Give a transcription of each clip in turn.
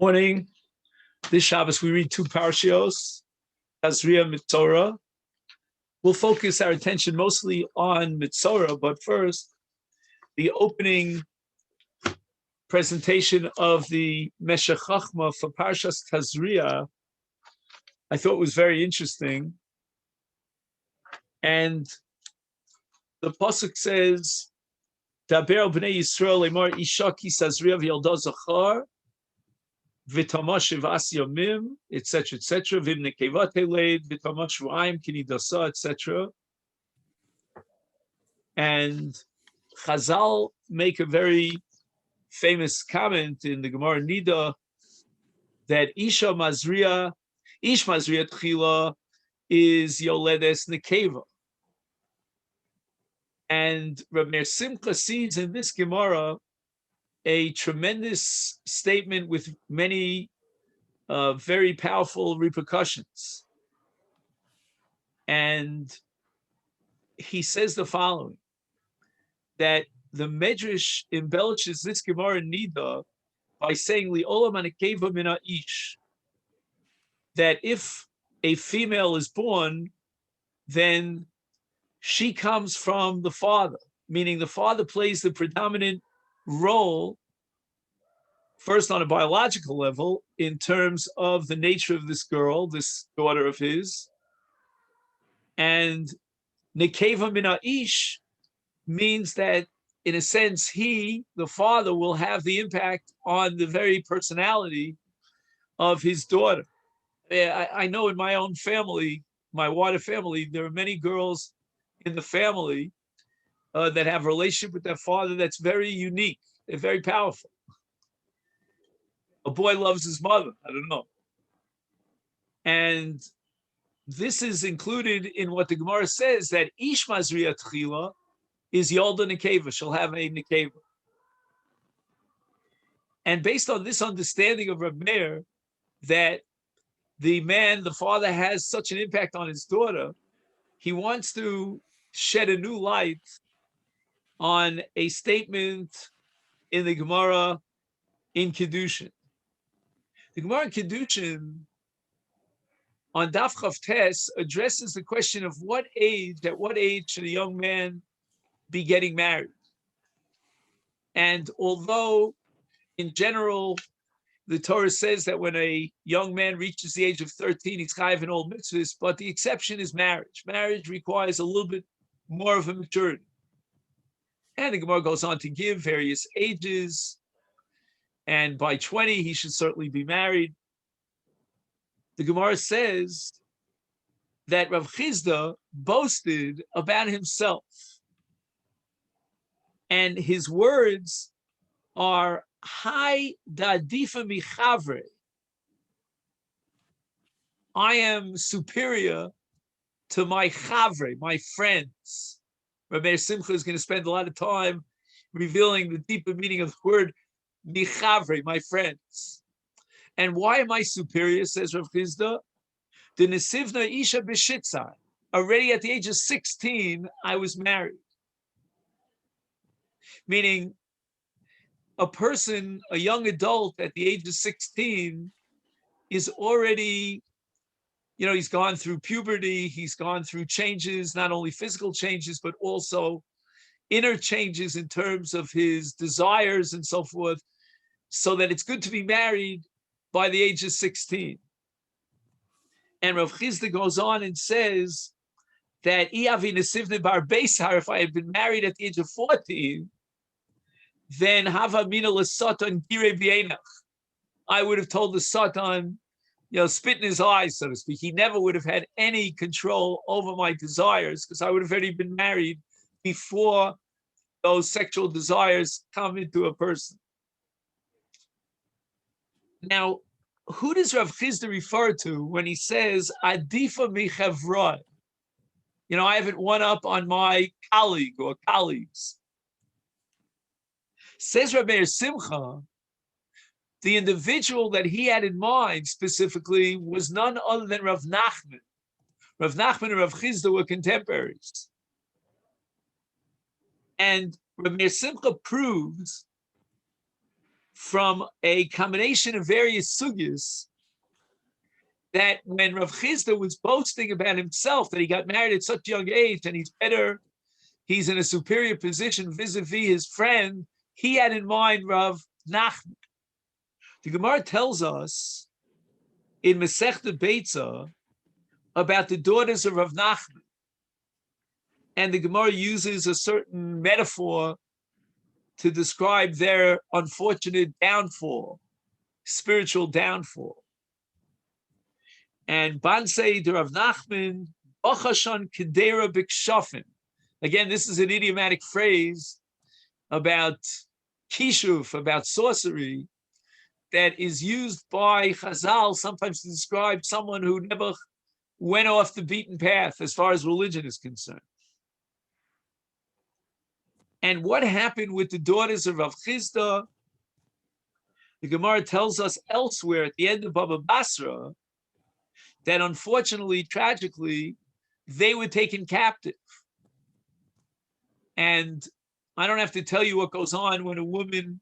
Morning. This Shabbos we read two parashios, Tazria, Metzorah. We'll focus our attention mostly on Metzorah, but first, the opening presentation of the Meshech Chochma for Parshas Tazria, I thought was very interesting. And the pasuk says, "Daber bnei Yisrael lemar isha ki Tazria v'yalda zachar." V'tamash shivas yomim, etc., etc. V'imnekeva teled, v'tamash v'ayim kinidasa, etc. And Chazal make a very famous comment in the Gemara Nida that Ish Mazria Tchila is Yoledes Nekeva. And Reb Meir Simcha sees in this Gemara a tremendous statement with many very powerful repercussions. And he says the following, that the Medrash embellishes this Gemara Nida by saying, Li'olam anekeva min ha'ish, that if a female is born, then she comes from the father, meaning the father plays the predominant role, first on a biological level, in terms of the nature of this girl, this daughter of his. And nekeva min ha'ish means that, in a sense, he, the father, will have the impact on the very personality of his daughter. I know in my own family, my wider family, there are many girls in the family that have a relationship with their father that's very unique. They're very powerful. A boy loves his mother. I don't know. And this is included in what the Gemara says, that Ish Mazria Tchila is Yolda Nekeva. She'll have a Nekeva. And based on this understanding of Reb Meir, that the man, the father, has such an impact on his daughter, he wants to shed a new light on a statement in the Gemara in Kedushin. The Gemara in Kedushin on Daf Chav Tes addresses the question of at what age should a young man be getting married. And although in general the Torah says that when a young man reaches the age of 13, he's chayav in all mitzvahs, but the exception is marriage. Marriage requires a little bit more of a maturity. And the Gemara goes on to give various ages, and by 20 he should certainly be married. The Gemara says that Rav Chizda boasted about himself, and his words are Hai dadifa michavre. I am superior to my chavre, my friends. Rabbi Simcha is going to spend a lot of time revealing the deeper meaning of the word michavre, my friends. And why am I superior, says Rav Chizda? The nesivna isha b'shitzai. Already at the age of 16, I was married. Meaning, a person, a young adult at the age of 16 is already, he's gone through puberty, he's gone through changes, not only physical changes, but also inner changes in terms of his desires and so forth, so that it's good to be married by the age of 16. And Rav Chizda goes on and says that if I had been married at the age of 14, then hava mina l'satan gire b'einach. I would have told the Satan, spit in his eyes, so to speak. He never would have had any control over my desires, because I would have already been married before those sexual desires come into a person. Now, who does Rav Chizda refer to when he says adifa michavra? I haven't one up on my colleague or colleagues. Says Reb Meir Simcha, the individual that he had in mind specifically was none other than Rav Nachman. Rav Nachman and Rav Chizda were contemporaries. And Reb Meir Simcha proves from a combination of various sugyas that when Rav Chisda was boasting about himself that he got married at such a young age and he's better, he's in a superior position vis-a-vis his friend, he had in mind Rav Nachman. The Gemara tells us in Meshech Beitzah about the daughters of Rav Nachman. And the Gemara uses a certain metaphor to describe their unfortunate downfall, spiritual downfall. And Bansei de Rav Nachman, Ochashan Kedera Bikshafin. Again, this is an idiomatic phrase about kishuf, about sorcery, that is used by Chazal sometimes to describe someone who never went off the beaten path as far as religion is concerned. And what happened with the daughters of Rav Chisda? The Gemara tells us elsewhere at the end of Baba Basra that unfortunately, tragically, they were taken captive. And I don't have to tell you what goes on when a woman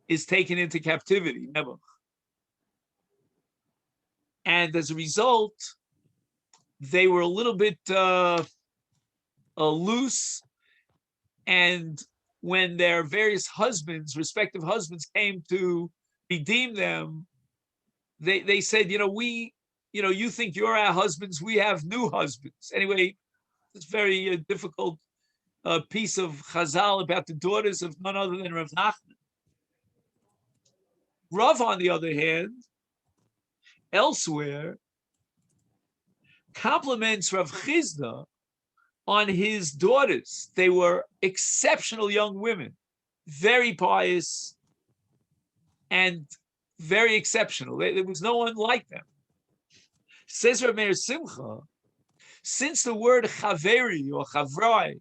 is taken into captivity, never. And as a result, they were a little bit loose. And when their various husbands, respective husbands, came to redeem them, they said, you think you're our husbands, we have new husbands. Anyway, it's very difficult piece of Chazal about the daughters of none other than Rav Nachman. Rav, on the other hand, elsewhere, compliments Rav Chisda on his daughters. They were exceptional young women, very pious and very exceptional. There was no one like them. Says Rav Meir Simcha, since the word chaveri or chavrai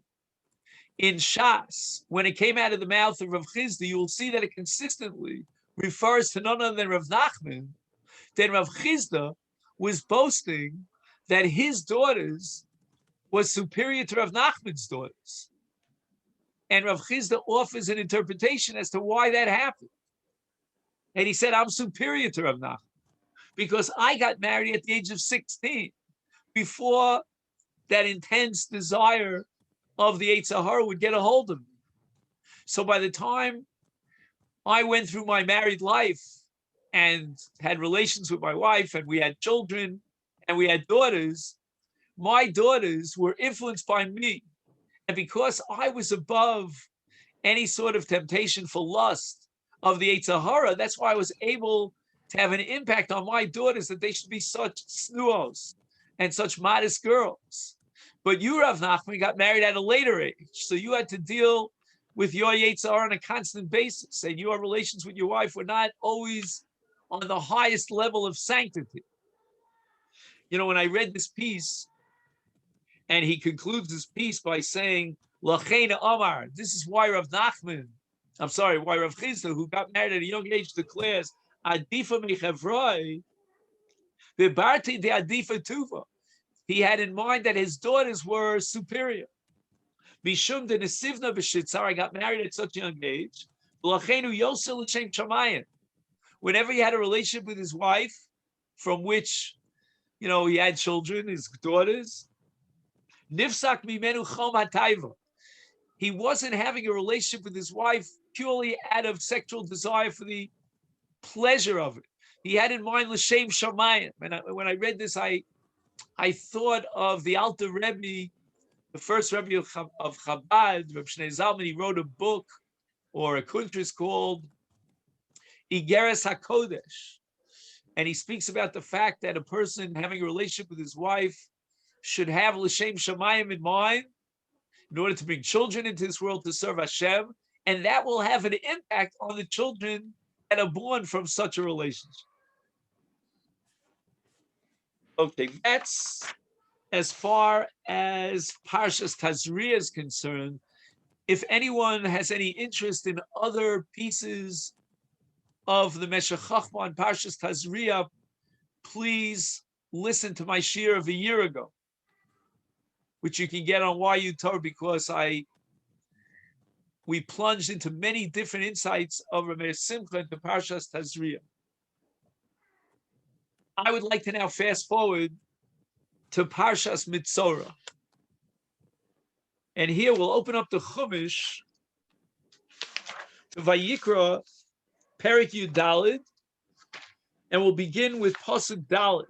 in Shas, when it came out of the mouth of Rav Chisda, you will see that it consistently refers to none other than Rav Nachman. Then Rav Chisda was boasting that his daughters was superior to Rav Nachman's daughters. And Rav Chisda offers an interpretation as to why that happened. And he said, I'm superior to Rav Nachman because I got married at the age of 16 before that intense desire of the Yetzer Hara would get a hold of me. So by the time I went through my married life and had relations with my wife and we had children and we had daughters, my daughters were influenced by me. And because I was above any sort of temptation for lust of the Yetzer Hara, that's why I was able to have an impact on my daughters that they should be such snuos and such modest girls. But you, Rav Nachman, got married at a later age. So you had to deal with your Yetzer Hara on a constant basis. And your relations with your wife were not always on the highest level of sanctity. When I read this piece, and he concludes this piece by saying, L'cheina Amar, this is why Rav Nachman, why Rav Chisda, who got married at a young age, declares, Adifa mechavroi, v'barti de adifa tuva. He had in mind that his daughters were superior. Mishum de nesivna b'shitzar, got married at such a young age. L'cheinu yosel l'shem shamayim. Whenever he had a relationship with his wife, from which, he had children, his daughters, Nifsak mimenu chom hatayva. He wasn't having a relationship with his wife purely out of sexual desire for the pleasure of it. He had in mind l'shem shamayim. And when I read this, I thought of the Alter Rebbe, the first Rebbe of Chabad, Reb Shnei Zalman. He wrote a book or a kuntris called Igeres HaKodesh. And he speaks about the fact that a person having a relationship with his wife should have l'shem shamayim in mind in order to bring children into this world to serve Hashem, and that will have an impact on the children that are born from such a relationship. Okay, that's as far as Parshas Tazria is concerned. If anyone has any interest in other pieces of the Meshech Chochma on Parshas Tazria, please listen to my shir of a year ago, which you can get on YU Torah, because I we plunged into many different insights of Rameir Simcha into Parshas Tazria. I would like to now fast forward to Parshas Metzorah. And here we'll open up the Chumash to Vayikra, Perek Yud Daled, and we'll begin with Pasuk Daled.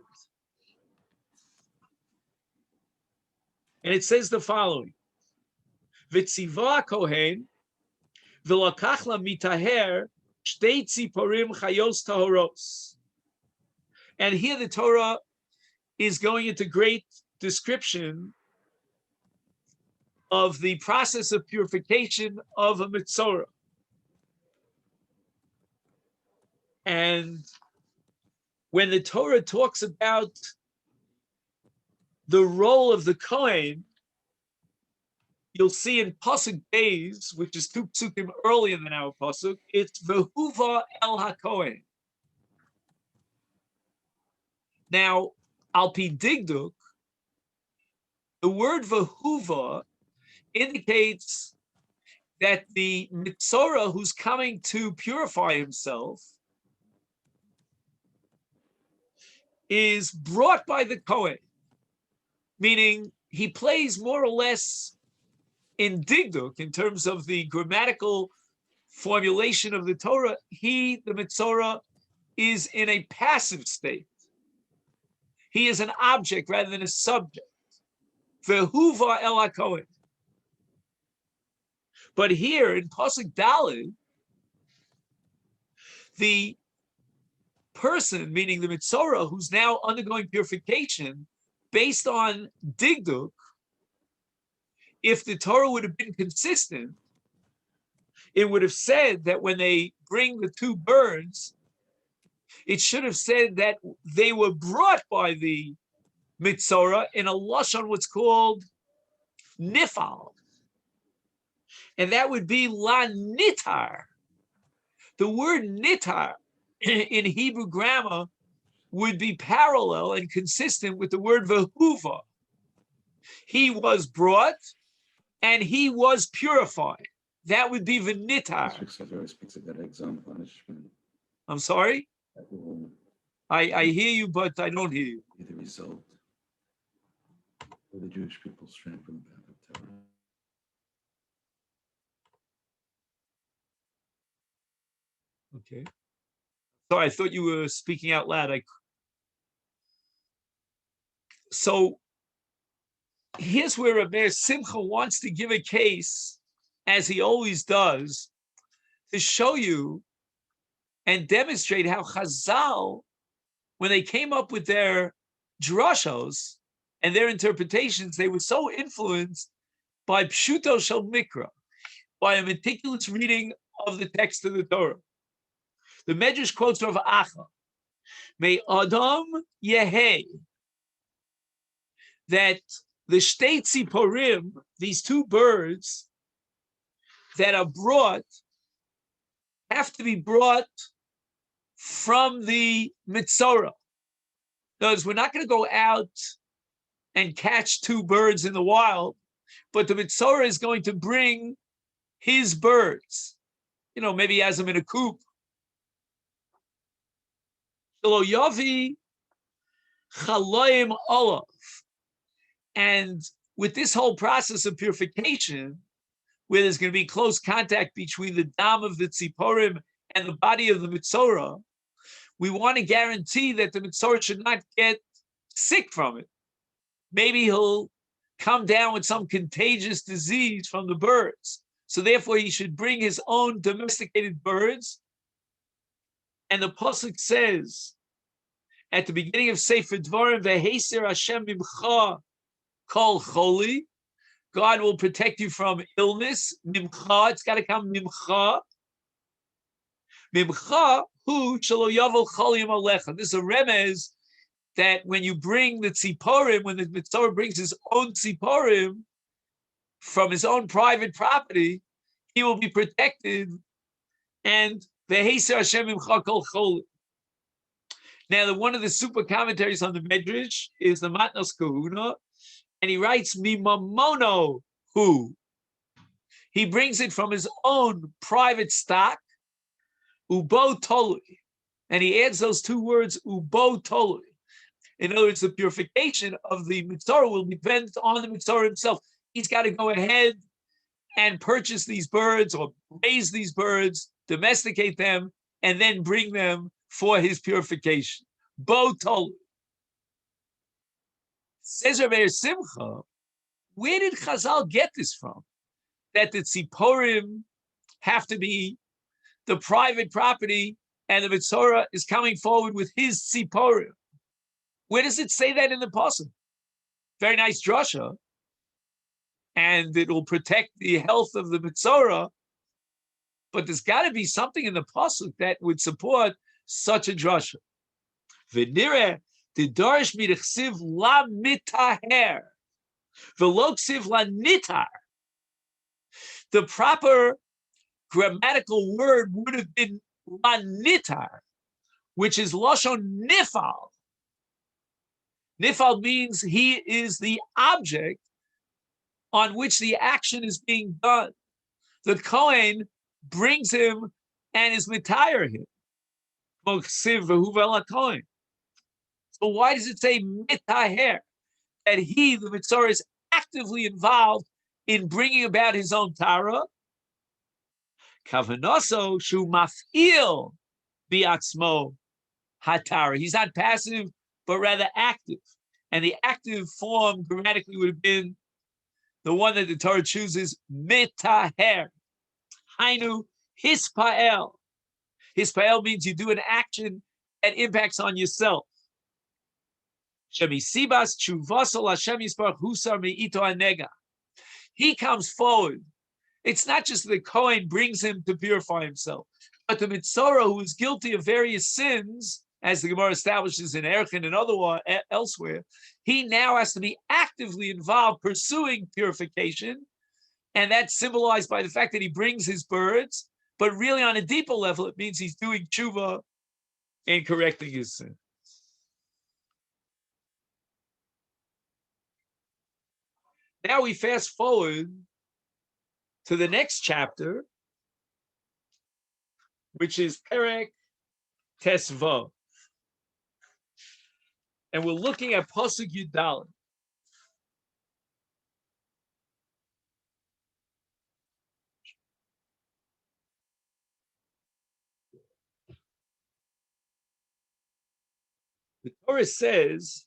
And it says the following: V'tziva Kohen v'lakachla mitaher shtei tziporim chayos tahoros. And here the Torah is going into great description of the process of purification of a Metzorah. And when the Torah talks about the role of the Kohen, you'll see in Pasuk Beis, which is 2 psukim earlier than our Pasuk, it's Vehuva El HaKohen. Now, Al Pi Digduk, the word Vehuva indicates that the Metzorah who's coming to purify himself is brought by the Kohen, meaning he plays more or less in Digduk, in terms of the grammatical formulation of the Torah. He, the Metzorah, is in a passive state. He is an object rather than a subject. Vehuva El HaKohen. But here in Pasuk Daled, the person, meaning the Metzorah, who's now undergoing purification based on Digduk, if the Torah would have been consistent, it would have said that when they bring the 2 birds, it should have said that they were brought by the Metzorah in a lashon, what's called nifal, and that would be la nitar. The word nitar in Hebrew grammar would be parallel and consistent with the word vehuva. He was brought and he was purified. That would be v'nitar. I'm sorry? I hear you, but I don't hear you. The result of the Jewish people's strength from the path of Torah. Okay. Sorry, I thought you were speaking out loud. So here's where Rabbi Simcha wants to give a case, as he always does, to show you and demonstrate how Chazal, when they came up with their drashos and their interpretations, they were so influenced by Pshuto Shel Mikra, by a meticulous reading of the text of the Torah. The Medrash quotes Rav Acha, "May Adam Yehei," that the Shtei Tziporim, these 2 birds that are brought, have to be brought from the Metzorah. In other words, we're not going to go out and catch 2 birds in the wild, but the Metzorah is going to bring his birds. You know, maybe he has them in a coop. Shelo Yavi Chaloim Olav. And with this whole process of purification, where there's going to be close contact between the dam of the tziporim and the body of the Metzorah, we want to guarantee that the Metzorah should not get sick from it. Maybe he'll come down with some contagious disease from the birds. So therefore, he should bring his own domesticated birds. And the pasuk says at the beginning of Sefer Dvarim, "Veheser Hashem mimcha kol choli." God will protect you from illness. Mimcha, it's got to come mimcha. Mimcha hu shelo yavel cholim alecha. This is a remez that when you bring the tziporim, when the Metzorah brings his own tziporim from his own private property, he will be protected. And veheser Hashem mimcha kol choli. Now, one of the super commentaries on the Medrash is the Matnos Kahuna, and he writes, "Mimamono hu." He brings it from his own private stock, ubo tolui. And he adds those two words, ubo tolui. In other words, the purification of the Metzorah will depend on the Metzorah himself. He's got to go ahead and purchase these birds or raise these birds, domesticate them, and then bring them for his purification. Bo tolu. Says Rabbi Simcha, where did Chazal get this from? That the tziporim have to be the private property and the Metzorah is coming forward with his tziporim. Where does it say that in the pasuk? Very nice drasha, and it will protect the health of the Metzorah. But there's got to be something in the pasuk that would support such a drasha. V'nireh tidarish midechsiv la mitaher v'lo ksiv la nitar. The proper grammatical word would have been la nitar, which is lashon nifal. Nifal means he is the object on which the action is being done. The Kohen brings him and is mitayr him. So why does it say mitaher? That he, the Metzorah, is actively involved in bringing about his own tara. Kavanoso shu maf'il bi'atzmo hatara. He's not passive, but rather active. And the active form grammatically would have been the one that the Torah chooses, mitaher. Hainu hispael. Hispael means you do an action that impacts on yourself. Shemisibas chuvasol Hashem yisparach husar me'ito anega. He comes forward. It's not just the Kohen brings him to purify himself, but the Metzorah, who is guilty of various sins, as the Gemara establishes in Erchin and elsewhere, he now has to be actively involved pursuing purification. And that's symbolized by the fact that he brings his birds, but really on a deeper level, it means he's doing tshuva and correcting his sin. Now we fast forward to the next chapter, which is Perek Tesvav. And we're looking at Pasuk Yudalin. The Torah says,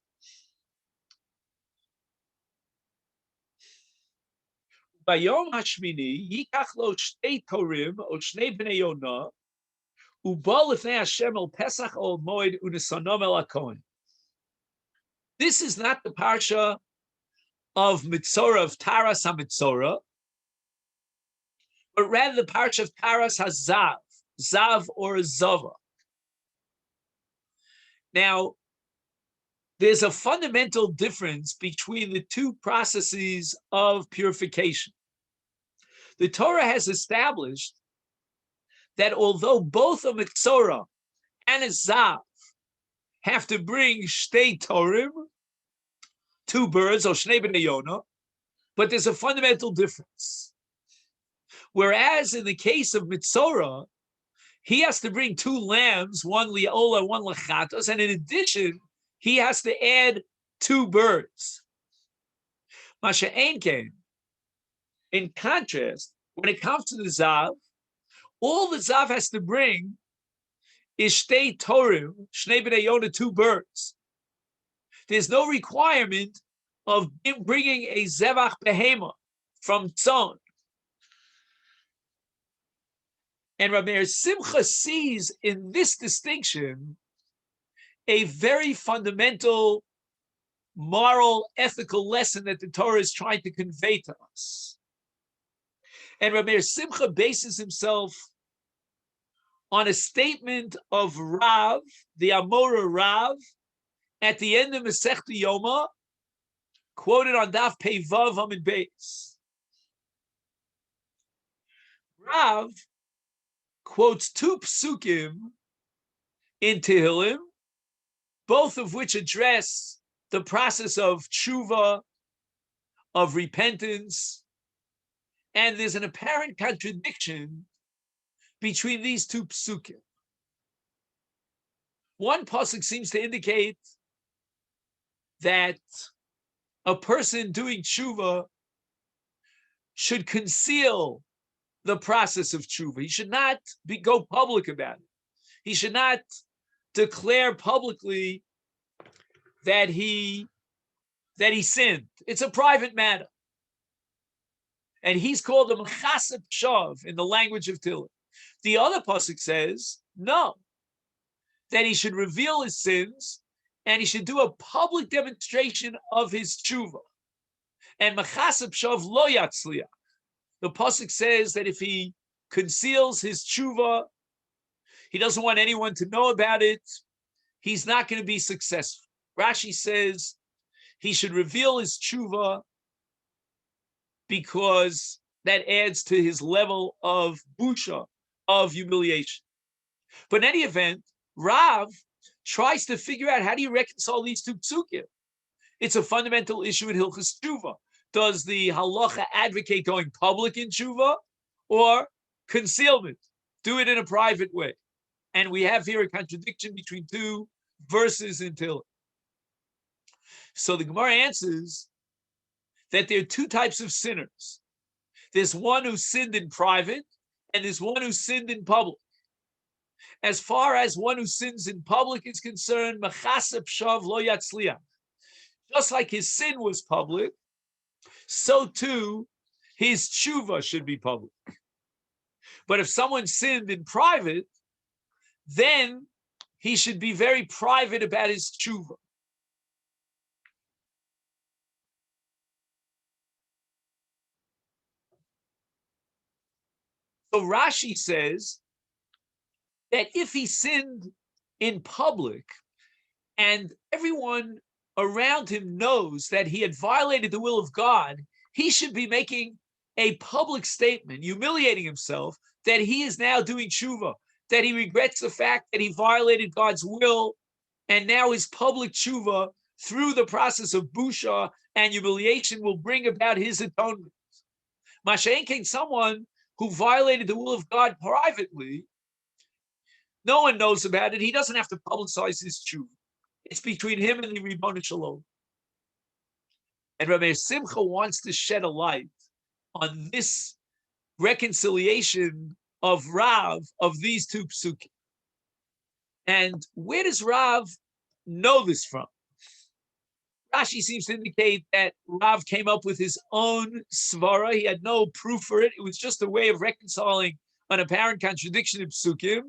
Bayom Hashmini yikach lo shtei torim o shnei bnei Yonah uba lifnei Hashem el Pesach ol Moed unesanom el HaKohen. This is not the parsha of Metzorah, of Taras HaMetzorah, but rather the parsha of Taras HaZav, Zav or Zava. Now, there's a fundamental difference between the two processes of purification. The Torah has established that although both a Metzorah and a Zav have to bring shtei torim, two birds, or shnei bnei Yonah, but there's a fundamental difference. Whereas in the case of Metzorah, he has to bring two lambs, one li'ola, one lachatos, and in addition, he has to add two birds. Masha Einken, in contrast, when it comes to the Zav, all the Zav has to bring is shtei torim, shnei bnei Yonah, two birds. There's no requirement of him bringing a zevach behema from tzon. And Rabbi Simcha sees in this distinction a very fundamental moral, ethical lesson that the Torah is trying to convey to us. And Rabbi Simcha bases himself on a statement of Rav, the Amora Rav, at the end of Masechta Yoma, quoted on Daf Pei Vav Amid Beis. Rav quotes two psukim in Tehillim, both of which address the process of tshuva, of repentance, And there's an apparent contradiction between these two psukim. One pasuk seems to indicate that a person doing tshuva should conceal the process of tshuva. He should not go public about it. He should not declare publicly that he sinned. It's a private matter. And he's called a mechasep shav in the language of Tillah. The other pasuk says, no, that he should reveal his sins and he should do a public demonstration of his tshuva. And mechasep shav lo yatzliach. The pasuk says that if he conceals his tshuva, he doesn't want anyone to know about it, he's not going to be successful. Rashi says he should reveal his tshuva because that adds to his level of busha, of humiliation. But in any event, Rav tries to figure out how do you reconcile these two psukim. It's a fundamental issue in Hilchos Tshuva. Does the halacha advocate going public in tshuva or concealment? Do it in a private way. And we have here a contradiction between two verses in Tillah. So the Gemara answers that there are two types of sinners. There's one who sinned in private, and there's one who sinned in public. As far as one who sins in public is concerned, mechasep shav lo yatzliach. Just like his sin was public, so too his tshuva should be public. But if someone sinned in private, then he should be very private about his tshuva. So Rashi says that if he sinned in public and everyone around him knows that he had violated the will of God, he should be making a public statement, humiliating himself, that he is now doing tshuva, that he regrets the fact that he violated God's will, and now his public tshuva through the process of busha and humiliation will bring about his atonement. Masha'enkein, someone who violated the will of God privately, no one knows about it. He doesn't have to publicize his tshuva. It's between him and the Ribono Shalom. And Rabbi Simcha wants to shed a light on this reconciliation of Rav of these two psukim. And where does Rav know this from? Rashi seems to indicate that Rav came up with his own svara. He had no proof for it. It was just a way of reconciling an apparent contradiction in psukim.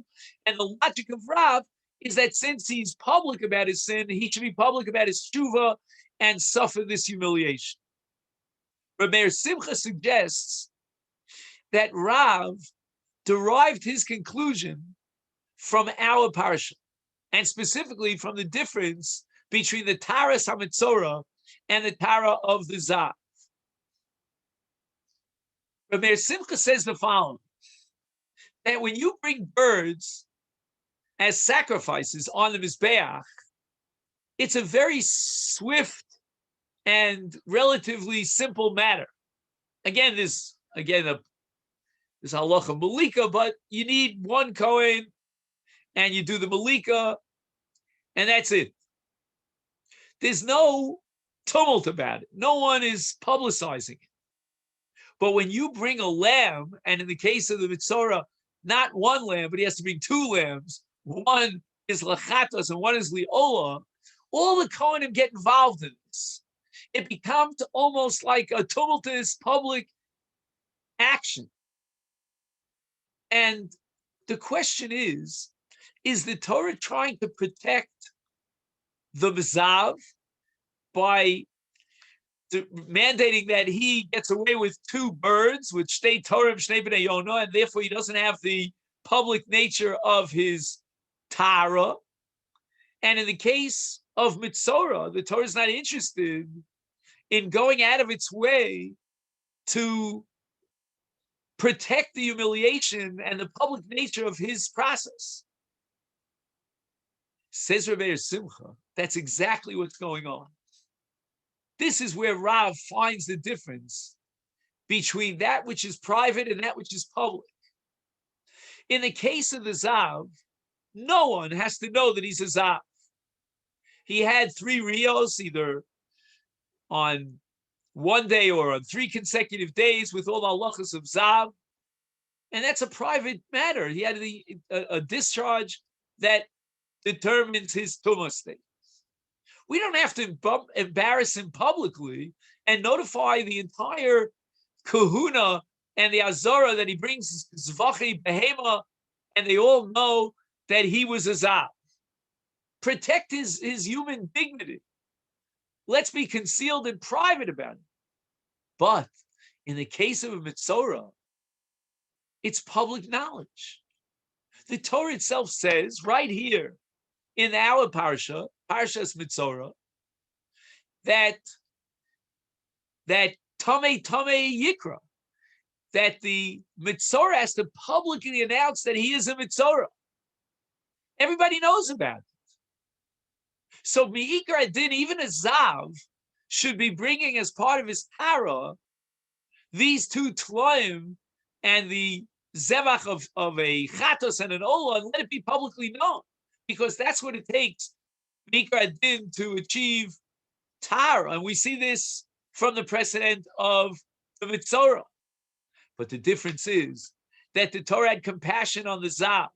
And the logic of Rav is that since he's public about his sin, he should be public about his tshuva and suffer this humiliation. Rabbi Simcha suggests that Rav derived his conclusion from our parsha, and specifically from the difference between the Taras HaMetzorah and the Tara of the Zav. Rabbi Simcha says the following, that when you bring birds as sacrifices on the Mizbeach, it's a very swift and relatively simple matter. Again, this halacha malika, but you need one kohen, and you do the malika, and that's it. There's no tumult about it. No one is publicizing it. But when you bring a lamb, and in the case of the Metzorah, not one lamb, but he has to bring two lambs, one is lachatos and one is liola, all the kohanim get involved in this. It becomes almost like a tumultuous public action. And the question is the Torah trying to protect the Mizav by mandating that he gets away with two birds, with Shtei Torah and Shnei B'nai Yonah, and therefore he doesn't have the public nature of his Tara? And in the case of Metzorah, the Torah is not interested in going out of its way to protect the humiliation and the public nature of his process. Says Rabbi Simcha, that's exactly what's going on. This is where Rav finds the difference between that which is private and that which is public. In the case of the Zav, no one has to know that he's a Zav. He had 3 Rios, either on one day or on 3 consecutive days with all the halachas of Zav. And that's a private matter. He had a discharge that determines his Tumah state. We don't have to embarrass him publicly and notify the entire kahuna and the azara that he brings zvachi behema, and they all know that he was a zav. Protect his human dignity. Let's be concealed and private about it. But in the case of a Metzorah, it's public knowledge. The Torah itself says right here in our parsha, Parshas Metzorah, that Tamei Yikra, that the Metzorah has to publicly announce that he is a Metzorah. Everybody knows about it. So Me'ikar Adin, even a Zav, should be bringing as part of his Tara these 2 Tloim and the Zevach of a Chatos and an Ola, and let it be publicly known, because that's what it takes Me'ikar Adin to achieve Tara. And we see this from the precedent of the Metzorah. But the difference is that the Torah had compassion on the Zav.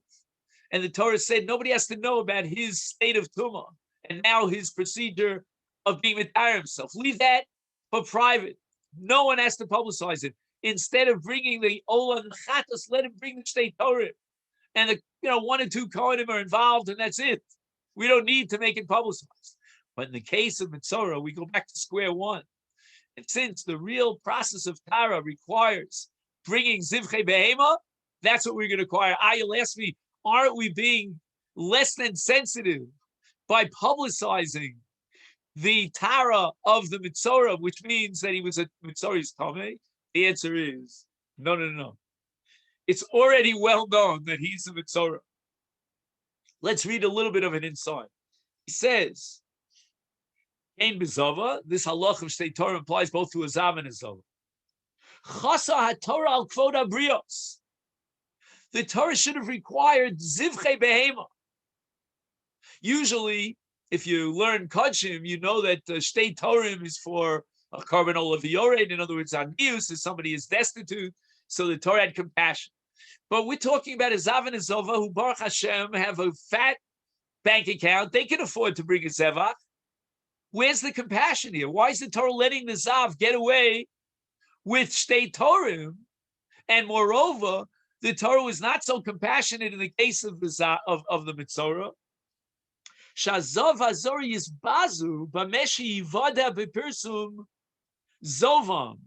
And the Torah said nobody has to know about his state of Tumah and now his procedure of being Metzorah himself. Leave that for private. No one has to publicize it. Instead of bringing the Ola and the Chatos, let him bring the Shtei Torah. And the 1 or 2 Kohanim are involved, and that's it. We don't need to make it publicized. But in the case of Metzorah, we go back to square one. And since the real process of Tara requires bringing Zivchei Behema, that's what we're going to require. You'll ask me, aren't we being less than sensitive by publicizing the Tara of the Metzorah, which means that he was a Metzorah's Tameh? The answer is no. It's already well known that he's a Metzorah. Let's read a little bit of it inside. He says, Ein Bezava, this halach of Shtei Torah applies both to a Zav and a Zava. Chasa HaTorah al Kvod HaBrios. The Torah should have required Zivchei Behema. Usually, if you learn Kodshim, you know that Shtei Torah is for a carbon olav yored. In other words, anius, if somebody is destitute, so the Torah had compassion. But we're talking about a Zav and a Zova who, Baruch Hashem, have a fat bank account. They can afford to bring a Zevach. Where's the compassion here? Why is the Torah letting the Zav get away with Shtei Torah? And moreover, the Torah was not so compassionate in the case of the Zav, of the Metzorah. Shazov Azor Yizbazu Bameshi Yivada Bepirsum Zovam.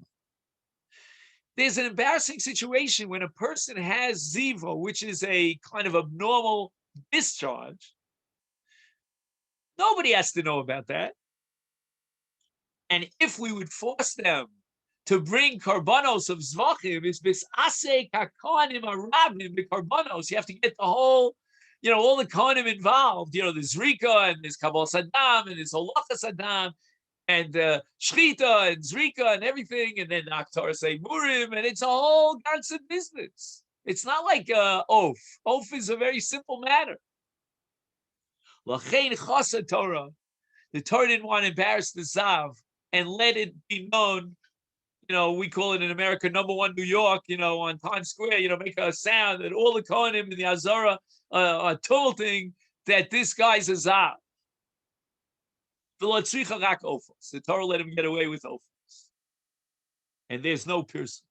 There's an embarrassing situation when a person has ziva, which is a kind of abnormal discharge. Nobody has to know about that. And if we would force them to bring karbanos of zvachim, is bisase kakonim arabim the karbanos. You have to get the whole, all the kohanim involved. There's Zrika and there's Kabal Saddam and there's Holacha Saddam and Shchita and Zrika and everything, and then Aktar say Murim, and it's a whole ganze business. It's not like Oaf. Oaf is a very simple matter. Lachein Chasa Torah. The Torah didn't want to embarrass the Zav and let it be known. We call it in America, #1 New York, on Times Square, make a sound that all the Kohanim and the Azara are tumulting that this guy's a Zav. The Torah let him get away with Ophos. And there's no person.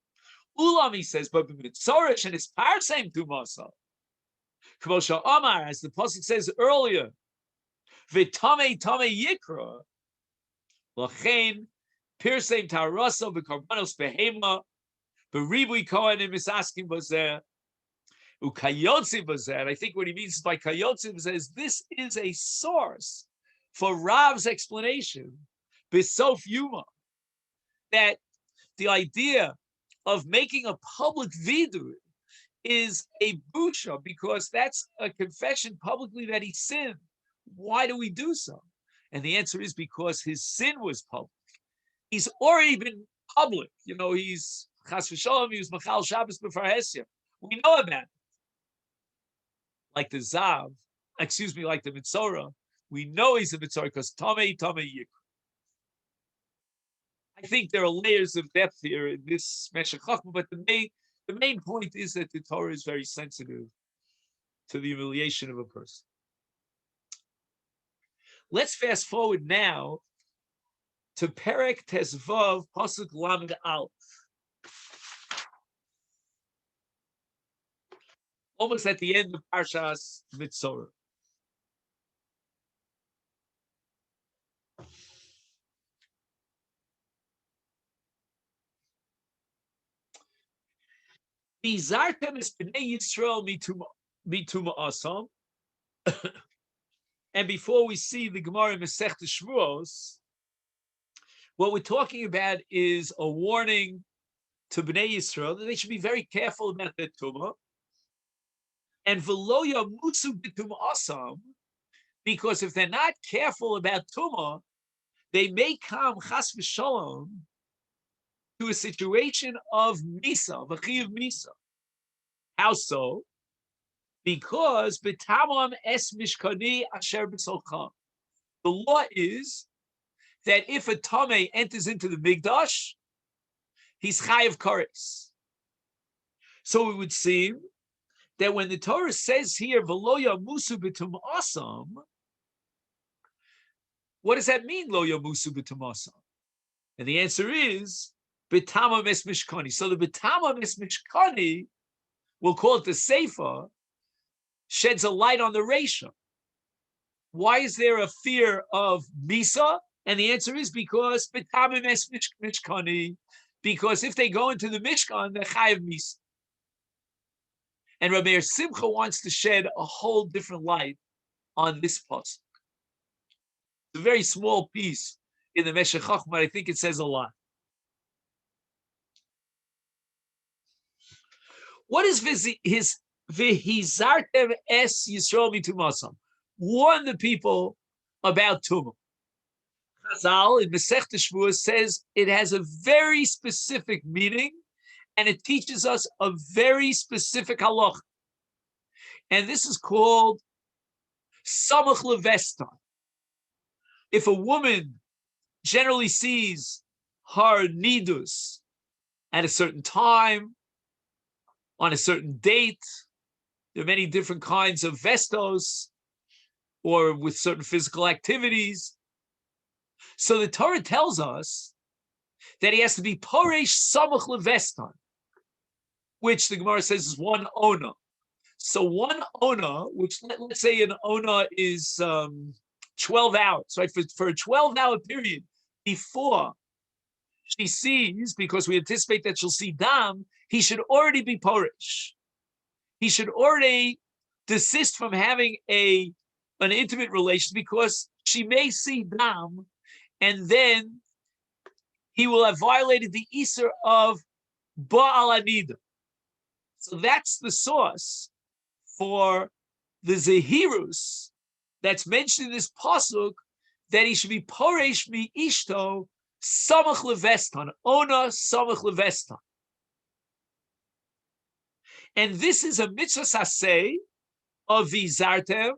Ulam, he says, but Metzorah and his parsem to Masa. K'mosha Omar, as the Pasuk says earlier, V'tamei Yikra, Lachein, Pirsem Tarasa, V'karbanos Behema, B'ribui Kohanim is asking Bazer, Ukayotzi Bazer. I think what he means by Kayotzi Bazer is this is a source for Rav's explanation, B'sof Yuma, that the idea of making a public vidur is a busha, because that's a confession publicly that he sinned. Why do we do so? And the answer is because his sin was public. He's already been public. He's Chas v'sholom, he was Machal Shabbos b'far Hesya. We know about it. Like the Zav, like the Metzorah, we know he's a Metzorah because Tamei Yikra. I think there are layers of depth here in this Meshech Chochma, but the main point is that the Torah is very sensitive to the humiliation of a person. Let's fast forward now to Perek Tezvav Pasuk Lamed Aleph. Almost at the end of Parshas Metzorah. Bizartem es b'nei Yisrael mituma asam. And before we see the Gemara in Meshech Shvuos, what we're talking about is a warning to Bnei Yisrael that they should be very careful about their tumah. And v'lo yamusu b'tumah asam, because if they're not careful about tumah, they may come chas v'shalom to a situation of misa, v'chiv misa. How so? Because b'tamam es mishkani asher b'solcham. The law is that if a tamei enters into the Mikdash, he's chayav kares. So it would seem that when the Torah says here, v'lo yamusu b'tum asam, what does that mean, lo yamusu b'tum asam? And the answer is, b'tamam es mishkani. So the b'tamam es mishkani, we'll call it the Sefer, sheds a light on the Reisha. Why is there a fear of Misa? And the answer is because b'tamam es mishkani, because if they go into the Mishkan, they're chayav Misa. And Rabbi Meir Simcha wants to shed a whole different light on this pasuk. It's a very small piece in the Meshech Chochma, but I think it says a lot. What is his v'hizartem es Yisrael mitumasam? Warn the people about tumah. Chazal in Masech Shvuos says it has a very specific meaning, and it teaches us a very specific halach. And this is called samach levesta. If a woman generally sees her nidus at a certain time, on a certain date, there are many different kinds of vestos, or with certain physical activities. So the Torah tells us that he has to be poresh samach levestan, which the Gemara says is one ona. So one ona, which let's say an ona is 12 hours, right? For a 12-hour period before she sees, because we anticipate that she'll see dam, he should already be poresh. He should already desist from having an intimate relation because she may see dam, and then he will have violated the Isser of Ba'al Anida. So that's the source for the Zehirus that's mentioned in this pasuk, that he should be poresh mi ishto samach levestan, ona samach levestan. And this is a mitzvah saseh of vizartem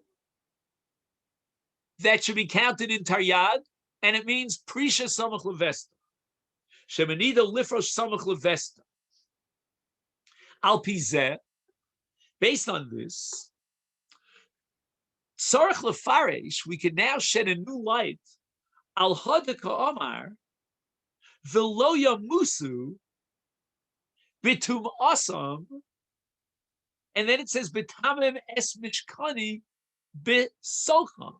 that should be counted in taryag, and it means prisha samach levestan. Shemanida lifrosh samach levestan. Al pizeh, based on this, tzarich lefaresh, we can now shed a new light. Al hadaka omar, v'lo yamusu bitum asam, and then it says b'tamem es mishkani b'solcham.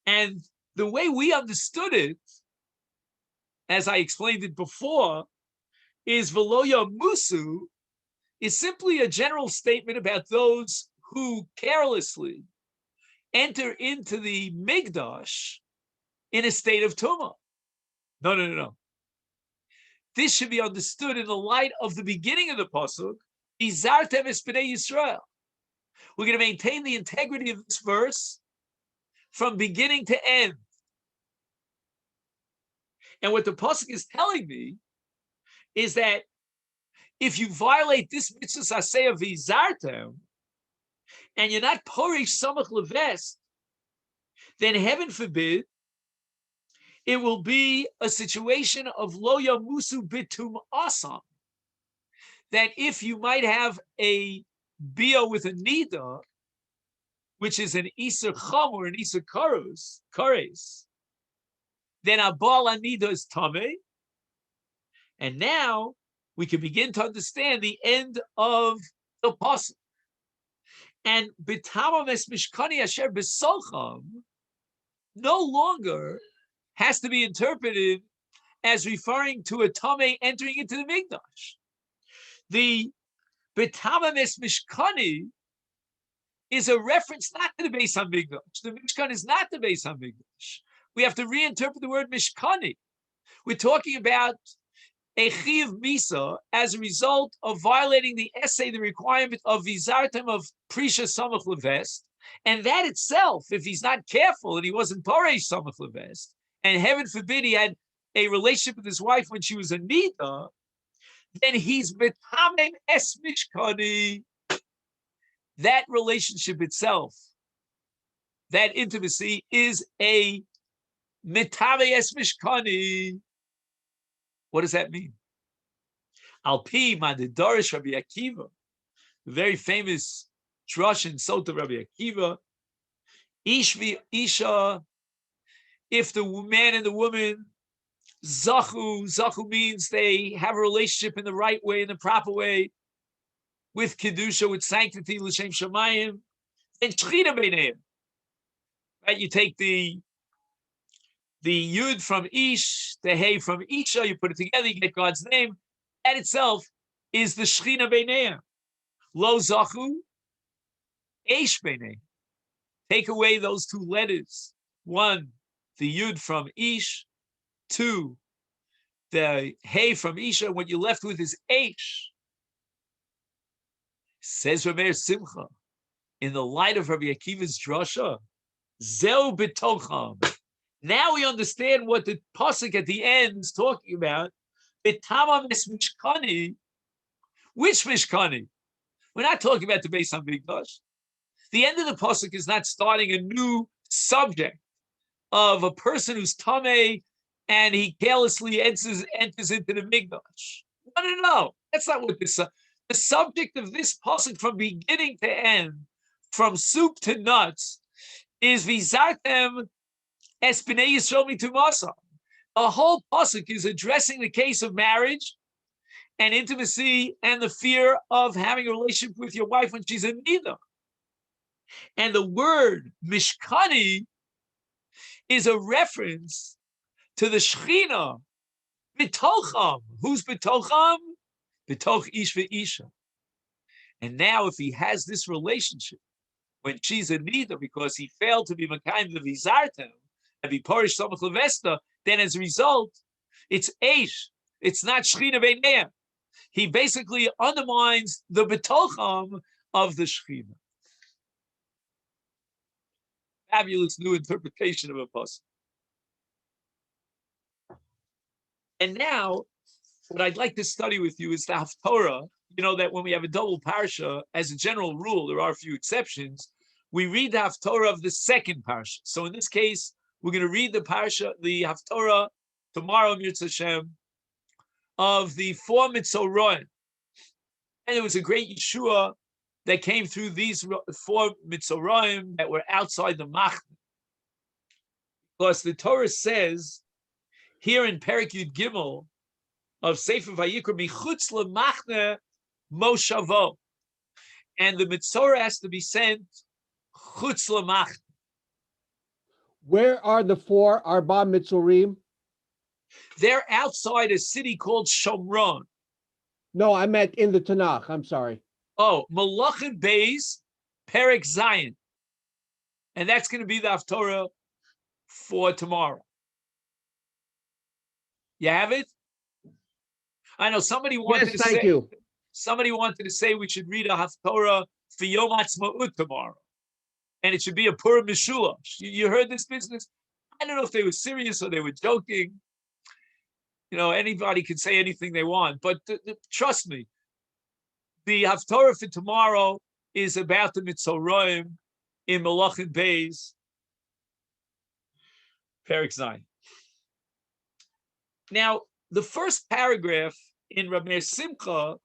And the way we understood it, as I explained it before, is v'lo yamusu is simply a general statement about those who carelessly enter into the Mikdash in a state of tumah. No. This should be understood in the light of the beginning of the pasuk. Izartem es b'nei Yisrael. We're going to maintain the integrity of this verse from beginning to end. And what the pasuk is telling me is that if you violate this mitzvah aseh of vizartem, and you're not porish samach leves, then heaven forbid, it will be a situation of lo yamusu bitum asam. That if you might have a bio with a nida, which is an iser cham or an iser kares, then a bal anida is tame. And now we can begin to understand the end of the pasuk. And bitamam es mishkani asher besocham no longer has to be interpreted as referring to a tame entering into the mikdash. The bitamam es mishkani is a reference not to the Beis HaMikdash. The Mishkan is not the Beis HaMikdash. We have to reinterpret the word Mishkani. We're talking about a Chiv Misa as a result of violating the essay, the requirement of Vizartem of Prisha Samach Levest. And that itself, if he's not careful and he wasn't Paresh Samach Levest, and heaven forbid he had a relationship with his wife when she was a Nida, then he's Betamem Es Mishkani. That relationship itself, that intimacy, is a mitave es mishkani. What does that mean? Al pi madidarish Rabbi Akiva, the very famous drush and sota Rabbi Akiva. Ishvi isha, if the man and the woman zachu means they have a relationship in the right way, in the proper way, with kedusha, with sanctity, l'shem shamayim, and shchina beineim. Right, you take the yud from ish, the hey from isha, you put it together, you get God's name. That itself is the shchina beineim. Lo zachu, eish beineim. Take away those two letters. One, the yud from ish. Two, the hey from isha. What you're left with is eish. Says Rabbi Simcha, in the light of Rabbi Akiva's drasha, Zeu b'tocham. Now we understand what the pasuk at the end is talking about. B'tamam es mishkani. Which mishkani? We're not talking about the Beis HaMikdash. The end of the pasuk is not starting a new subject of a person who's tamei and he carelessly enters into the Mikdash. No. That's not what this. The subject of this pasuk from beginning to end, from soup to nuts, is vizartem es bnei Yisrael mitumasa. The whole pasuk is addressing the case of marriage and intimacy and the fear of having a relationship with your wife when she's in nida. And the word mishkani is a reference to the Shechina b'tocham. Who's b'tocham? B'toch ish ve'isha. And now, if he has this relationship when she's a nida because he failed to be makayim the vizartem and be porish samach levesta, then as a result, it's eish. It's not Shechina beineim. He basically undermines the b'tocham of the Shechina. Fabulous new interpretation of a pasuk. And now, what I'd like to study with you is the Haftorah. You know that when we have a double parsha, as a general rule, there are a few exceptions, we read the Haftorah of the second parsha. So in this case, we're going to read the parsha, the Haftorah, tomorrow, Mirza Hashem, of the 4 Metzorah. And it was a great Yeshua that came through these 4 Metzorah that were outside the Machne. Because the Torah says, here in Perek Yud Gimel of Sefer Vayikra, Michutz leMachne Moshavo, and the Metzorah has to be sent Chutz leMachne. Where are the 4 Arba Mitzorim? They're outside a city called Shomron. No, I meant in the Tanakh. I'm sorry. Oh, Malachin Beis, Perek Zion. And that's going to be the Haftorah for tomorrow. You have it? I know somebody wanted to Thank say. you. Somebody wanted to say we should read a Haftorah for Yom Ha'atzmaut tomorrow, and it should be a Purim Mishulash. You heard this business? I don't know if they were serious or they were joking. anybody can say anything they want, but trust me, the Haftorah for tomorrow is about the Metzorah in Malachim Beis, Perek Zayin. Now, the first paragraph in Rabbi Simcha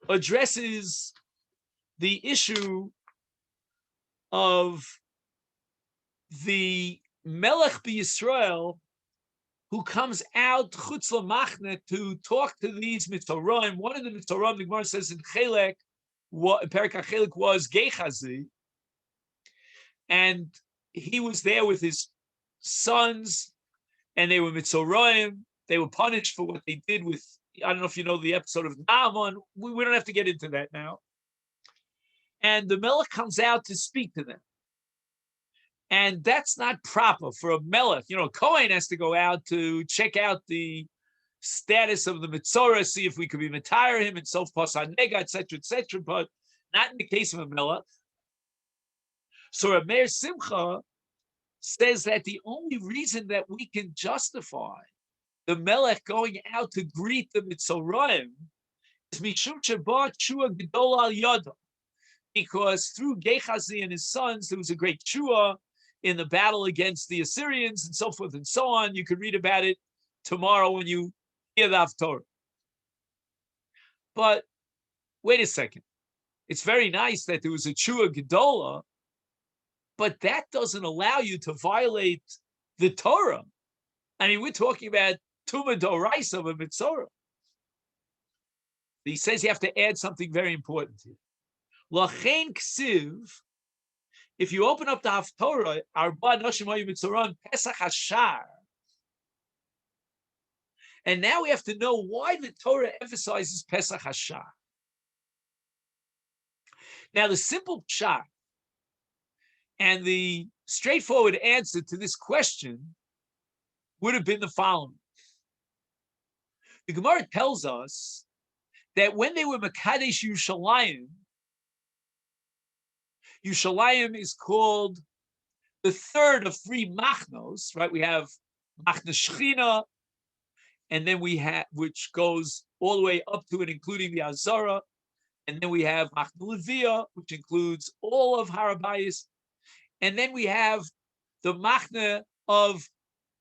addresses the issue of the Melech BeYisrael who comes out Chutz Lamachne to talk to these Mitzorahim. One of the Mitzorahim, the Gemara says in Chelek, Perek HaChelek was Gechazi, and he was there with his sons, and they were Mitzorahim. They were punished for what they did with, I don't know if you know the episode of Naaman. We don't have to get into that now. And the Melech comes out to speak to them. And that's not proper for a Melech. Kohen has to go out to check out the status of the Metzorah, see if we could be Matire him and self-Pasar Nega, etc., but not in the case of a Melech. So Rabbi Simcha says that the only reason that we can justify the Melech going out to greet the Mitzorahim is Mishum Sheba Shua Gedol Al Yada, because through Gechazi and his sons, there was a great Shua in the battle against the Assyrians and so forth and so on. You can read about it tomorrow when you hear the Haftorah. But wait a second. It's very nice that there was a Shua Gedola, but that doesn't allow you to violate the Torah. I mean, we're talking about Tuma Doraisa of a Metzorah. He says you have to add something very important here. Lachein Ksiv, if you open up the Haftorah, Arba Noshim Hayu Metzorah, Pesach Hashar. And now we have to know why the Torah emphasizes Pesach Hashar. Now, the simple pshat and the straightforward answer to this question would have been the following. The Gemara tells us that when they were Mekadesh Yerushalayim, Yerushalayim is called the third of three machnos, right? We have Machna Shechina, and then we have, which goes all the way up to and including the Azara, and then we have Machna Levia, which includes all of Harabayis, and then we have the Machna of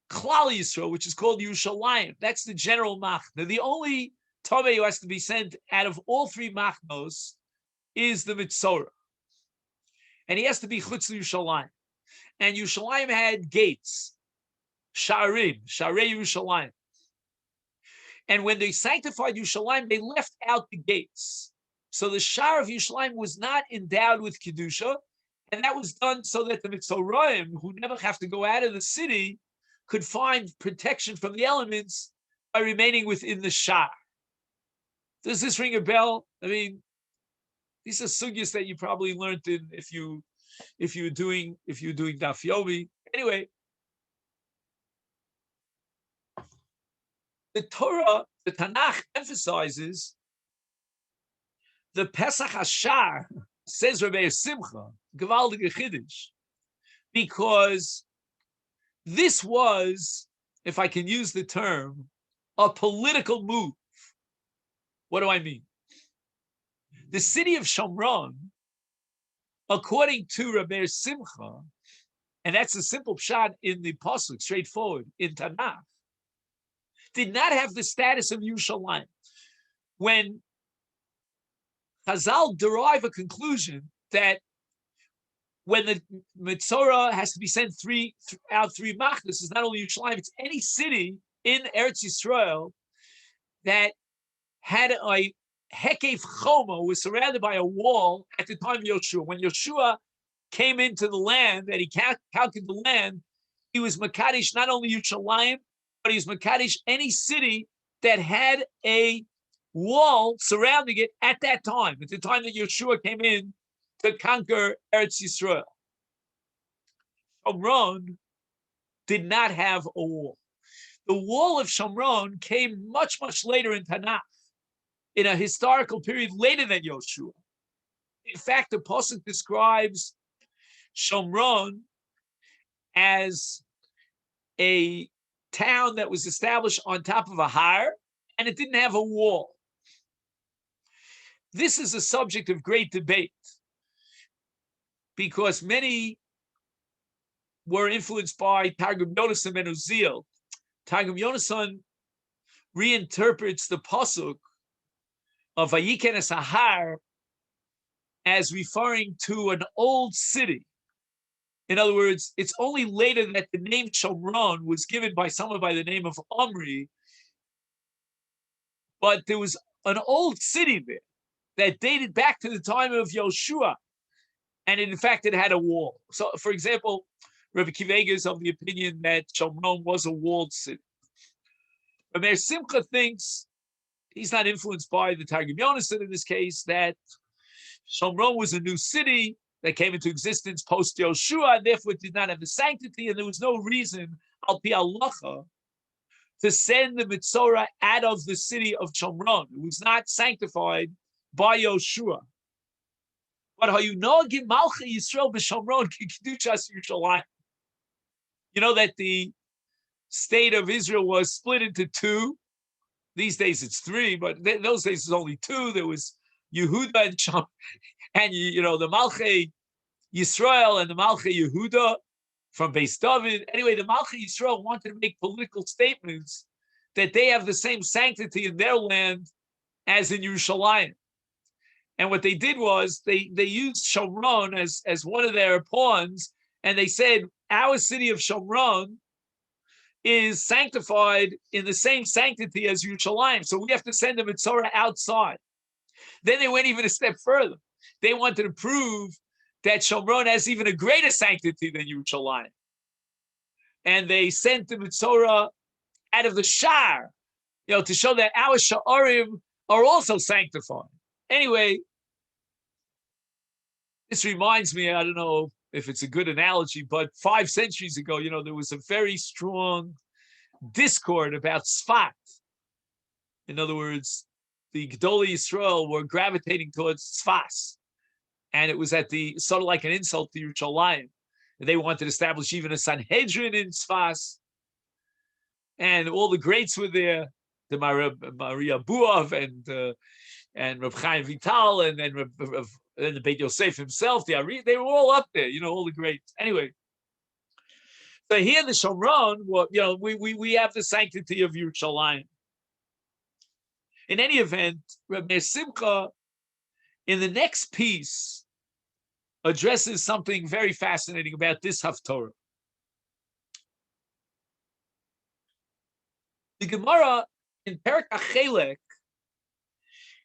Klal Yisrael, which is called Yerushalayim. That's the general Machna. The only Tomei who has to be sent out of all three Machnos is the Metzorah. And he has to be Chutz Yerushalayim. And Yerushalayim had gates, Sha'arim, Sha'arei Yerushalayim. And when they sanctified Yerushalayim, they left out the gates. So the Sha'ar of Yerushalayim was not endowed with Kedusha, and that was done so that the Metzorahim, who never have to go out of the city, could find protection from the elements by remaining within the Sha'ar. Does this ring a bell? I mean, these are sugyas that you probably learned in if you were doing Daf Yomi. Anyway, the Torah, the Tanakh emphasizes the Pesach Hashar, says Rabbi Simcha, Gewaldige Chiddush, because this was, if I can use the term, a political move. What do I mean? The city of Shomron, according to Rabbi Simcha, and that's a simple pshat in the pasuk, straightforward, in Tanakh, did not have the status of Yerushalayim. When Chazal derive a conclusion that when the Metzorah has to be sent out three machnas, it's not only Yerushalayim, it's any city in Eretz Yisrael that had a Hekef Chomo, was surrounded by a wall at the time of Yoshua. When Yoshua came into the land, that he conquered the land, he was Makadesh not only Yerushalayim, but he was Makadesh any city that had a wall surrounding it at that time, at the time that Yoshua came in to conquer Eretz Yisrael. Shomron did not have a wall. The wall of Shomron came much, much later in Tanakh, in a historical period later than Yoshua. In fact, the pasuk describes Shomron as a town that was established on top of a har, and it didn't have a wall. This is a subject of great debate because many were influenced by Targum Yonasan and Uziel. Targum Yonasan reinterprets the pasuk of Vayiken es Ahar as referring to an old city. In other words, it's only later that the name Shomron was given by someone by the name of Omri, but there was an old city there that dated back to the time of Yoshua, and in fact, it had a wall. So, for example, Rabbi Kivega is of the opinion that Shomron was a walled city. But Meir Simcha thinks, he's not influenced by the Targum Yonasan in this case, that Shomron was a new city that came into existence post Yoshua, and therefore it did not have the sanctity, and there was no reason, al pi halacha, to send the Metzorah out of the city of Shomron. It was not sanctified by Yoshua. But how you know Malchi Yisrael b'Shomron kedushas Yerushalayim. You know that the state of Israel was split into two. These days it's three, but in those days it's only two. There was Yehuda and Shom, and the Malchi Yisrael and the Malchi Yehuda from Beis David. Anyway, the Malchi Yisrael wanted to make political statements that they have the same sanctity in their land as in Yerushalayim. And what they did was they used Shomron as one of their pawns, and they said, our city of Shomron is sanctified in the same sanctity as Yerushalayim, so we have to send the Metzorah outside. Then they went even a step further. They wanted to prove that Shomron has even a greater sanctity than Yerushalayim. And they sent the Metzorah out of the Shar, to show that our Sha'arim are also sanctified. Anyway, this reminds me, I don't know if it's a good analogy, but 5 centuries ago, there was a very strong discord about Sfat. In other words, the Gdolei Yisrael were gravitating towards Sfas. And it was sort of like an insult to Yerushalayim. They wanted to establish even a Sanhedrin in Sfas. And all the greats were there, the Maria Buov and Reb Chaim Vital, and then the Beit Yosef himself, they were all up there, all the greats. Anyway, so here the Shomron, we have the sanctity of Yerushalayim. In any event, Reb Meir Simcha, in the next piece, addresses something very fascinating about this Haftorah. The Gemara in Perek Achelek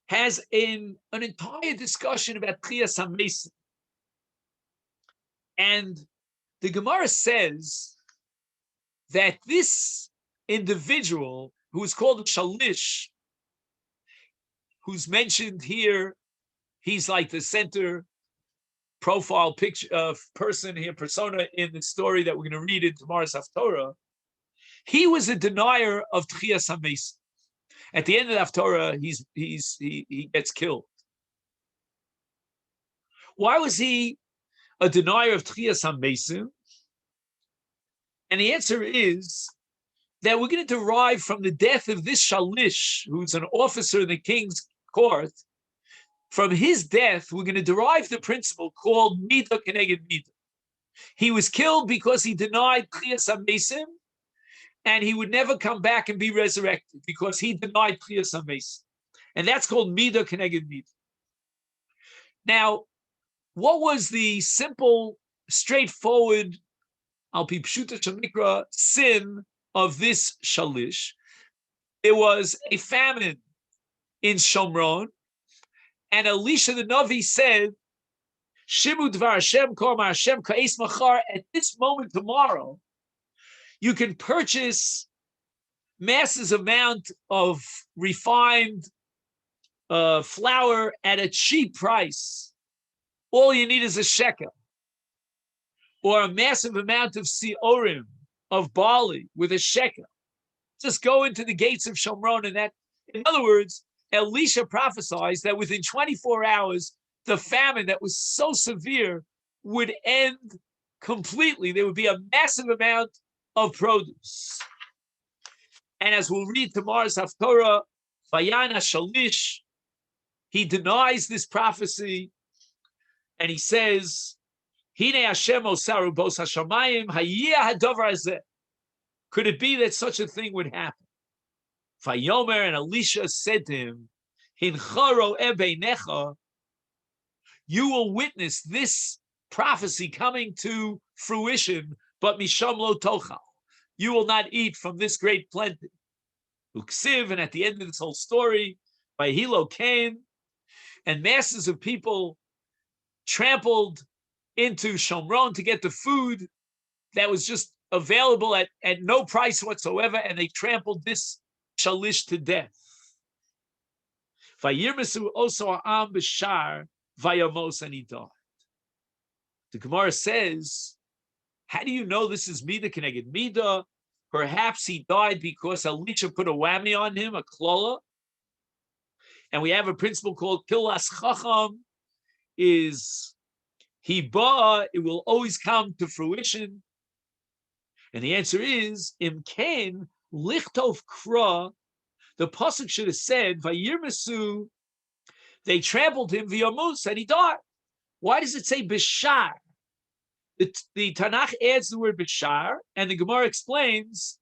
has an entire discussion about Tchias HaMesim. And the Gemara says that this individual, who is called Shalish, who's mentioned here, he's like the center profile picture of persona in the story that we're going to read in tomorrow's Haftorah. He was a denier of Tchias HaMesim. At the end of the Haftorah, he gets killed. Why was he a denier of Tchias HaMesim? And the answer is that we're going to derive from the death of this Shalish, who's an officer in the king's court. From his death, we're going to derive the principle called Midah Keneged Midah. He was killed because he denied Tchias HaMesim, and he would never come back and be resurrected because he denied Tchias HaMesim. And that's called Midah Keneged Midah. Now, what was the simple, straightforward, Al Pi Pshuta Shamikra, sin of this Shalish? There was a famine in Shomron, and Elisha the Navi said, Shimu Dvar Hashem Kor Ma Hashem Ka'es Machar, at this moment tomorrow, you can purchase massive amount of refined flour at a cheap price. All you need is a shekel, or a massive amount of siorim, of barley, with a shekel. Just go into the gates of Shomron, and that, in other words, Elisha prophesies that within 24 hours, the famine that was so severe would end completely. There would be a massive amount of produce. And as we'll read tomorrow's Haftorah, Vayana Shalish, he denies this prophecy, and he says, Hine Hashem osaru bos hashamayim hayiyah hadavar hazeh. Could it be that such a thing would happen? Vayomer, and Elisha said to him, Hincharo ebeinecha, you will witness this prophecy coming to fruition, but misham lo tochal, you will not eat from this great plenty. Uksiv, and at the end of this whole story, by Hilo came, and masses of people trampled into Shomron to get the food that was just available at no price whatsoever, and they trampled this shalish to death. Vayirmesu oso ha'am b'shar vayamos, and he died. The Gemara says, how do you know this is Midah Keneged Midah? Perhaps he died because Elisha put a whammy on him, a klola. And we have a principle called Kilas Chacham, is he ba, it will always come to fruition. And the answer is, Im Ken Lichtov Kra, the pasuk should have said, Vayirmesu, they trampled him, V'yamus, and he died. Why does it say Bishar? The Tanakh adds the word Bishar, and the Gemara explains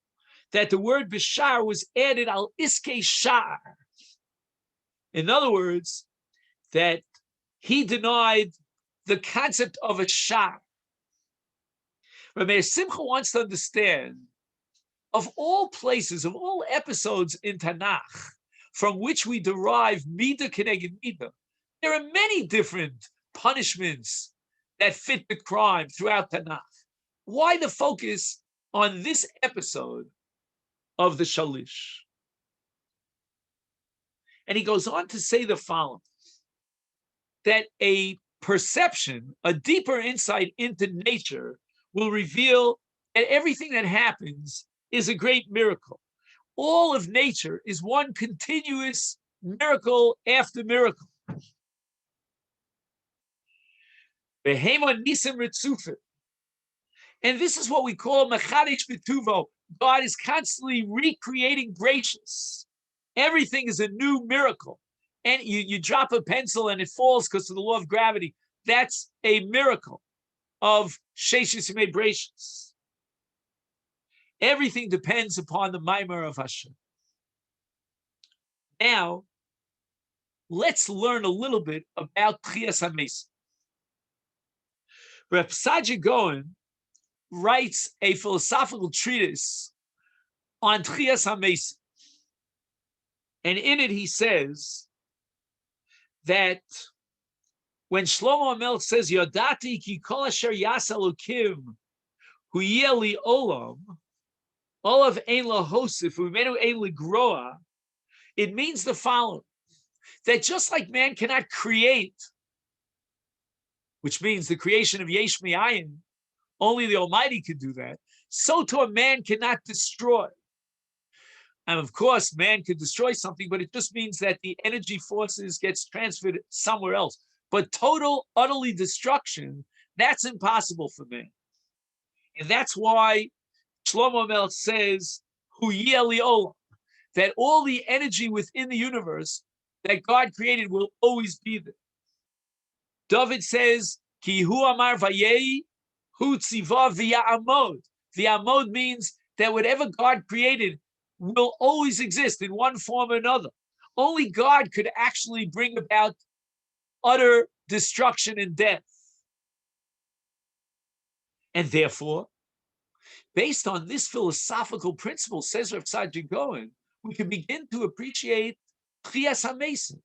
that the word Bishar was added al Iske Shar. In other words, that he denied the concept of a Shar. Rabbi Simcha wants to understand, of all places, of all episodes in Tanakh, from which we derive Midah Keneged Midah, there are many different punishments that fit the crime throughout Tanakh. Why the focus on this episode of the Shalish? And he goes on to say the following, that a perception, a deeper insight into nature will reveal that everything that happens is a great miracle. All of nature is one continuous miracle after miracle. And this is what we call Mechadish B'tuvo. God is constantly recreating gracious. Everything is a new miracle. And you drop a pencil and it falls because of the law of gravity. That's a miracle of Sheshis Yimei Breishis. Everything depends upon the Maimer of Hashem. Now, let's learn a little bit about Tchias HaMesim. Reb Saadia Gaon writes a philosophical treatise on Tchias HaMesim. And in it he says that when Shlomo HaMelech says, Yodati ki kol asher yasa Elokim hu yeh li olam, olav ein lo hosif u'menu ein ligroa, it means the following, that just like man cannot create, which means the creation of Yesh Mi'ayin, only the Almighty can do that, so too a man cannot destroy. And of course, man could destroy something, but it just means that the energy forces gets transferred somewhere else. But total, utterly destruction, that's impossible for man. And that's why Shlomo HaMelech says, Hu yeh li olam, that all the energy within the universe that God created will always be there. David says, Ki hu amar vayehi, hu tziva v'ya'amod. V'ya'amod means that whatever God created will always exist in one form or another. Only God could actually bring about utter destruction and death. And therefore, based on this philosophical principle, says Rav Saadia Gaon, we can begin to appreciate Tchias HaMesim.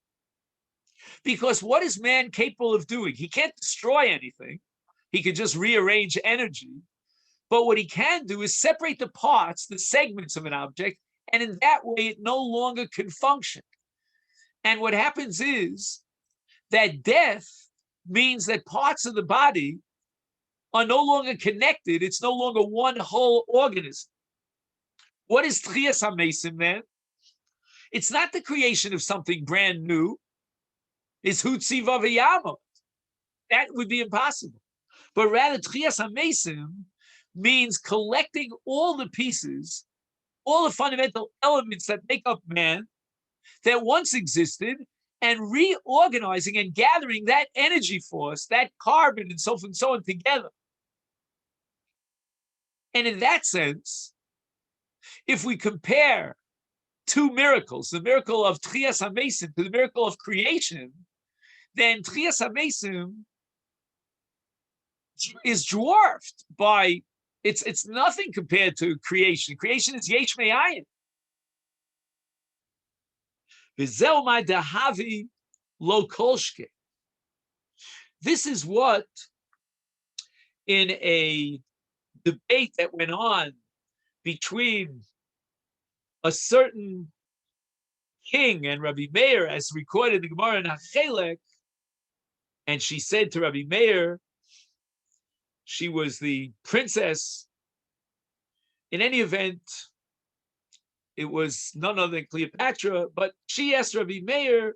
Because what is man capable of doing? He can't destroy anything. He can just rearrange energy. But what he can do is separate the parts, the segments of an object, and in that way it no longer can function. And what happens is that death means that parts of the body are no longer connected. It's no longer one whole organism. What is Tchias HaMesim then? It's not the creation of something brand new. It's Hu tziva v'ya'amod. That would be impossible. But rather, Tchias HaMesim means collecting all the pieces, all the fundamental elements that make up man that once existed, and reorganizing and gathering that energy force, that carbon and so forth and so on together. And in that sense, if we compare two miracles, the miracle of Tchias HaMesim to the miracle of creation, then Tchias HaMesim is dwarfed by, it's nothing compared to creation. Creation is Yesh Me'ayin. V'zeu ma dahavi lo kolshke. This is what, in a debate that went on between a certain king and Rabbi Meir, as recorded in the Gemara in HaChelek, and she said to Rabbi Meir, she was the princess. In any event, it was none other than Cleopatra, but she asked Rabbi Meir,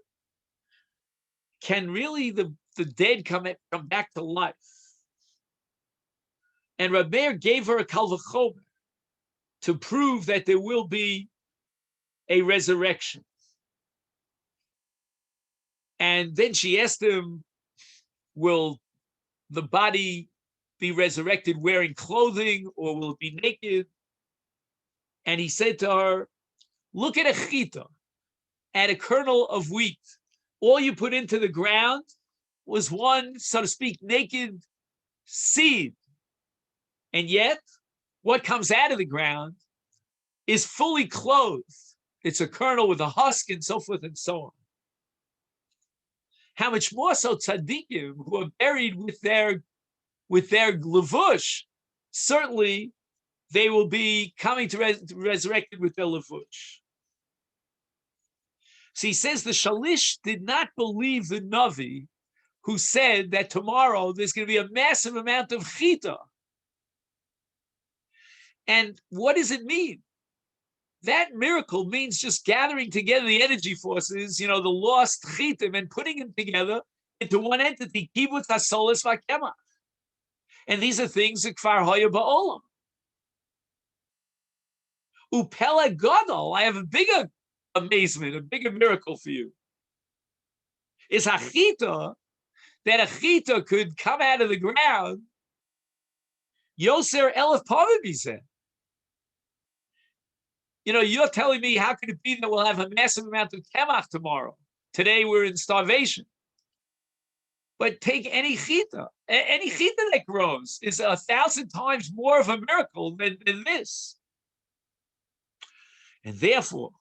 can really the dead come back to life? And Rabbi Meir gave her a kal v'chomer to prove that there will be a resurrection. And then she asked him, will the body be resurrected wearing clothing, or will it be naked? And he said to her, look at a chita, at a kernel of wheat. All you put into the ground was one, so to speak, naked seed. And yet, what comes out of the ground is fully clothed. It's a kernel with a husk and so forth and so on. How much more so tzaddikim who are buried with their levush, certainly they will be coming to resurrected with their levush. So he says the Shalish did not believe the Navi who said that tomorrow there's going to be a massive amount of chita. And what does it mean? That miracle means just gathering together the energy forces, the lost chitim, and putting them together into one entity, kibbutz hasolis v'kemach. And these are things that kfar hoya ba'olam. Upela gadol, I have a bigger amazement, a bigger miracle for you. Is a chita, that a chita could come out of the ground, Yoser elef pavim said. You're telling me how could it be that we'll have a massive amount of kemach tomorrow? Today we're in starvation. But take any chita that grows is 1,000 times more of a miracle than this. And therefore,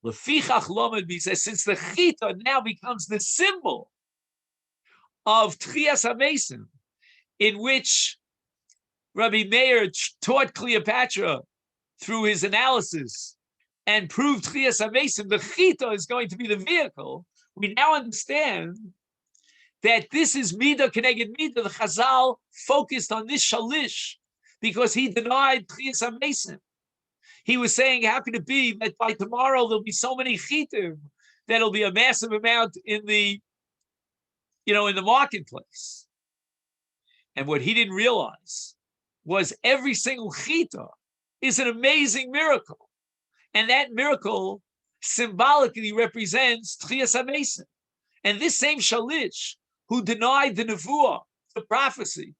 lefichach lomed says, since the chita now becomes the symbol of Tchias HaMesim, in which Rabbi Meir taught Cleopatra through his analysis and proved Tchias HaMesim, the chita is going to be the vehicle. We now understand that this is Midah Keneged Midah. The Chazal focused on this Shalish because he denied Tchias HaMesim. He was saying, how could it be that by tomorrow there'll be so many chitim that it'll be a massive amount in the marketplace? And what he didn't realize was every single chita is an amazing miracle. And that miracle symbolically represents Tchias HaMesim. And this same Shalish, who denied the nevuah, the prophecy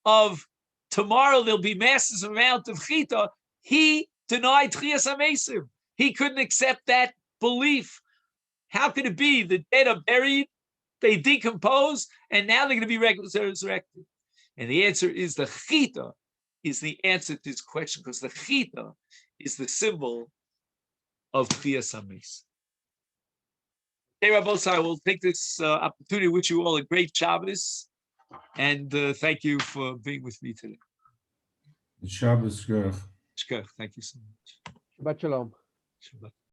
of tomorrow there'll be massive amount of chita, he denied Tchias HaMesim. He couldn't accept that belief. How could it be? The dead are buried, they decompose, and now they're going to be resurrected. And the answer is the chita is the answer to this question, because the chita is the symbol of Tchias HaMesim. Hey, Rabbosai, I will take this opportunity to wish you all a great Shabbos, and thank you for being with me today. Shabbos Gerach. Thank you so much. Shabbat shalom. Shabbat.